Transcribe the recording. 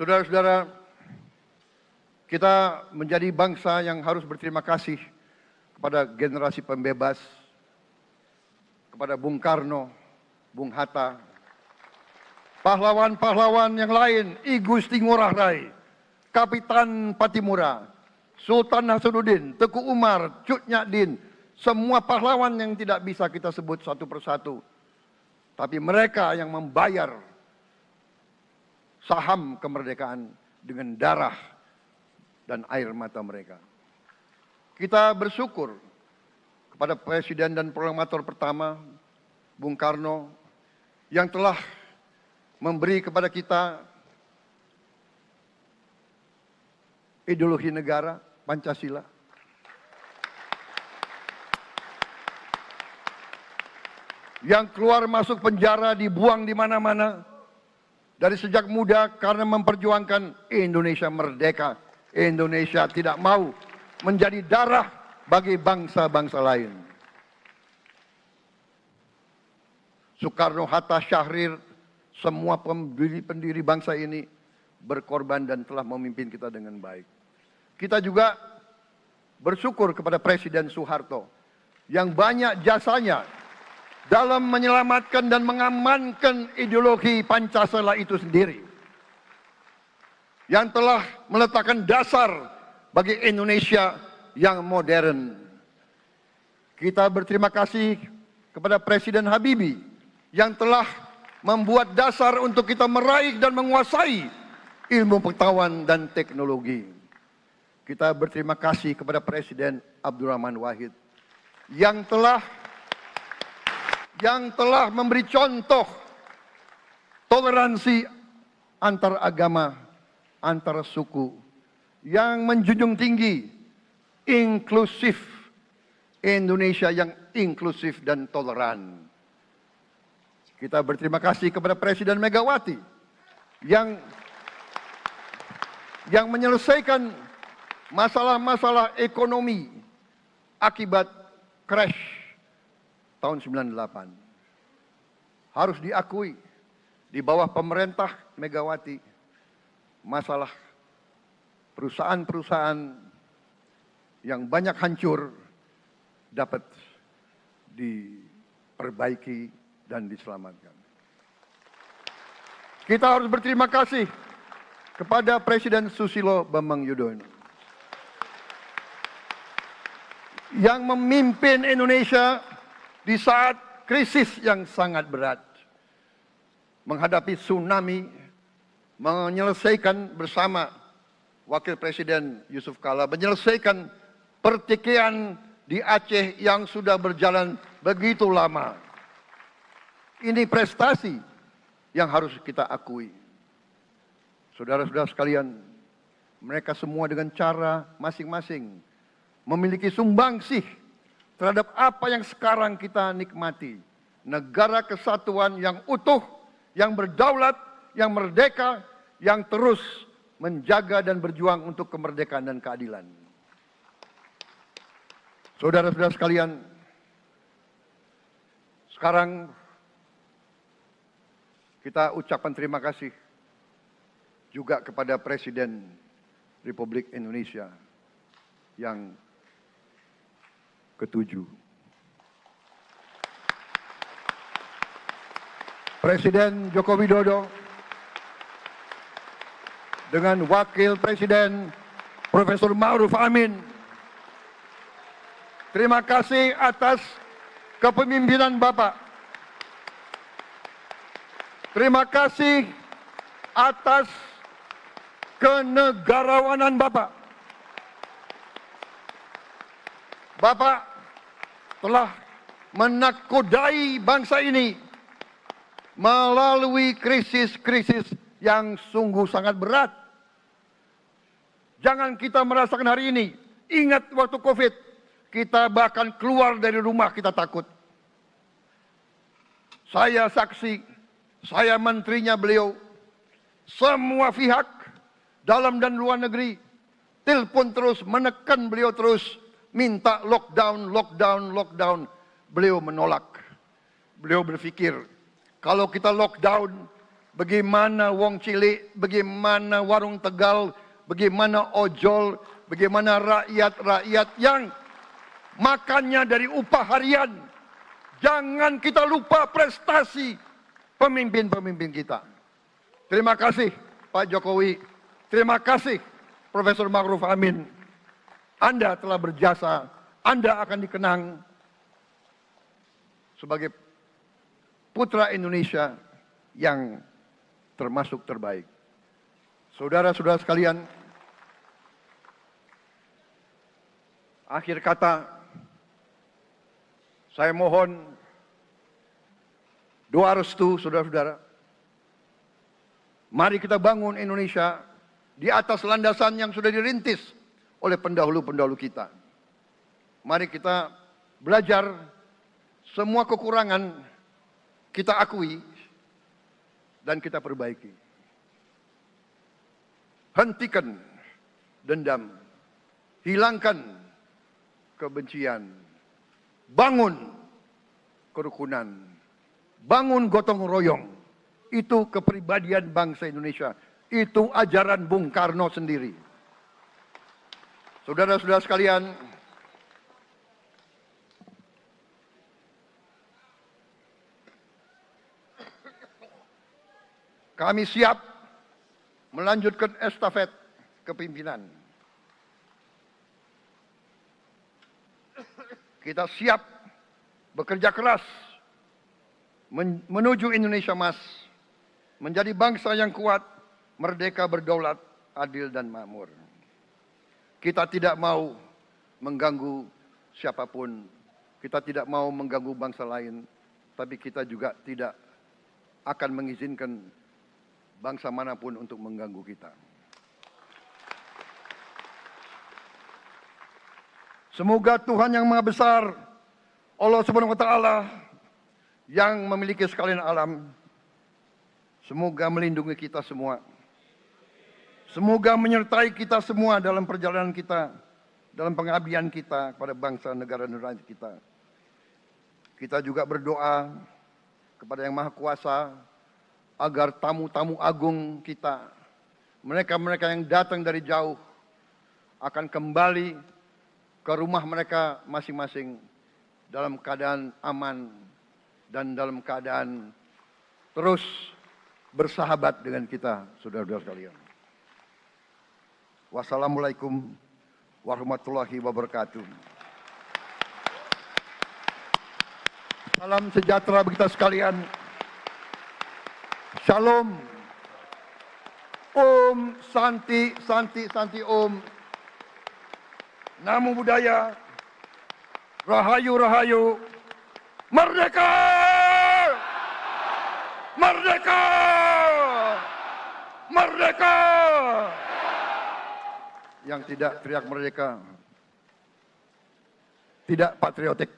Saudara-saudara, kita menjadi bangsa yang harus berterima kasih kepada generasi pembebas, kepada Bung Karno, Bung Hatta, pahlawan-pahlawan yang lain, I Gusti Ngurah Rai, Kapitan Patimura, Sultan Hasanuddin, Teku Umar, Cut Nyak Din, semua pahlawan yang tidak bisa kita sebut satu persatu. Tapi mereka yang membayar saham kemerdekaan dengan darah dan air mata mereka. Kita bersyukur kepada Presiden dan Proklamator pertama, Bung Karno, yang telah memberi kepada kita ideologi negara, Pancasila. Yang keluar masuk penjara, dibuang di mana-mana dari sejak muda karena memperjuangkan Indonesia merdeka. Indonesia tidak mau menjadi darah bagi bangsa-bangsa lain. Soekarno, Hatta, Syahrir, semua pendiri bangsa ini berkorban dan telah memimpin kita dengan baik. Kita juga bersyukur kepada Presiden Soeharto yang banyak jasanya dalam menyelamatkan dan mengamankan ideologi Pancasila itu sendiri, yang telah meletakkan dasar bagi Indonesia yang modern. Kita berterima kasih kepada Presiden Habibie yang telah membuat dasar untuk kita meraih dan menguasai ilmu pengetahuan dan teknologi. Kita berterima kasih kepada Presiden Abdurrahman Wahid yang telah memberi contoh toleransi antar agama, antar suku, yang menjunjung tinggi inklusif, Indonesia yang inklusif dan toleran. Kita berterima kasih kepada Presiden Megawati yang menyelesaikan masalah-masalah ekonomi akibat crash tahun 98. Harus diakui, di bawah pemerintah Megawati, masalah perusahaan-perusahaan yang banyak hancur dapat diperbaiki dan diselamatkan. Kita harus berterima kasih kepada Presiden Susilo Bambang Yudhoyono yang memimpin Indonesia di saat krisis yang sangat berat, menghadapi tsunami, menyelesaikan bersama Wakil Presiden Yusuf Kala, menyelesaikan pertikaian di Aceh yang sudah berjalan begitu lama. Ini prestasi yang harus kita akui. Saudara-saudara sekalian, mereka semua dengan cara masing-masing memiliki sumbangsih terhadap apa yang sekarang kita nikmati. Negara kesatuan yang utuh, yang berdaulat, yang merdeka, yang terus menjaga dan berjuang untuk kemerdekaan dan keadilan. Saudara-saudara sekalian, sekarang kita ucapkan terima kasih juga kepada Presiden Republik Indonesia yang ke-7. Presiden Joko Widodo dengan Wakil Presiden Profesor Ma'ruf Amin. Terima kasih atas kepemimpinan Bapak. Terima kasih atas kenegarawanan Bapak. Bapak telah menakodai bangsa ini melalui krisis-krisis yang sungguh sangat berat. Jangan kita merasakan hari ini. Ingat waktu COVID, kita bahkan keluar dari rumah kita takut. Saya saksi, saya menterinya beliau, semua pihak dalam dan luar negeri telepon terus, menekan beliau terus, minta lockdown, lockdown, lockdown. Beliau menolak. Beliau berpikir, kalau kita lockdown, bagaimana wong cilik, bagaimana warung Tegal, bagaimana ojol, bagaimana rakyat-rakyat yang makannya dari upah harian. Jangan kita lupa prestasi pemimpin-pemimpin kita. Terima kasih Pak Jokowi, terima kasih Profesor Ma'ruf Amin. Anda telah berjasa, Anda akan dikenang sebagai putra Indonesia yang termasuk terbaik. Saudara-saudara sekalian, akhir kata, saya mohon doa restu saudara-saudara. Mari kita bangun Indonesia di atas landasan yang sudah dirintis oleh pendahulu-pendahulu kita. Mari kita belajar semua kekurangan kita akui dan kita perbaiki. Hentikan dendam, hilangkan kebencian, bangun kerukunan, bangun gotong royong. Itu kepribadian bangsa Indonesia. Itu ajaran Bung Karno sendiri. Saudara-saudara sekalian, kami siap melanjutkan estafet kepimpinan. Kita siap bekerja keras menuju Indonesia Emas, menjadi bangsa yang kuat, merdeka, berdaulat, adil dan makmur. Kita tidak mau mengganggu siapapun, kita tidak mau mengganggu bangsa lain, tapi kita juga tidak akan mengizinkan bangsa manapun untuk mengganggu kita. Semoga Tuhan yang Maha Besar, Allah Subhanahu wa Ta'ala, yang memiliki sekalian alam, semoga melindungi kita semua. Semoga menyertai kita semua dalam perjalanan kita, dalam pengabdian kita kepada bangsa, negara, dan rakyat kita. Kita juga berdoa kepada Yang Maha Kuasa agar tamu-tamu agung kita, mereka-mereka yang datang dari jauh, akan kembali ke rumah mereka masing-masing dalam keadaan aman dan dalam keadaan terus bersahabat dengan kita, saudara-saudara sekalian. Wassalamualaikum warahmatullahi wabarakatuh. Salam sejahtera bagi kita sekalian. Shalom. Om Santi, Santi, Santi Om. Namo Buddhaya. Rahayu, Rahayu. Merdeka! Merdeka! Merdeka! Yang tidak teriak merdeka tidak patriotik.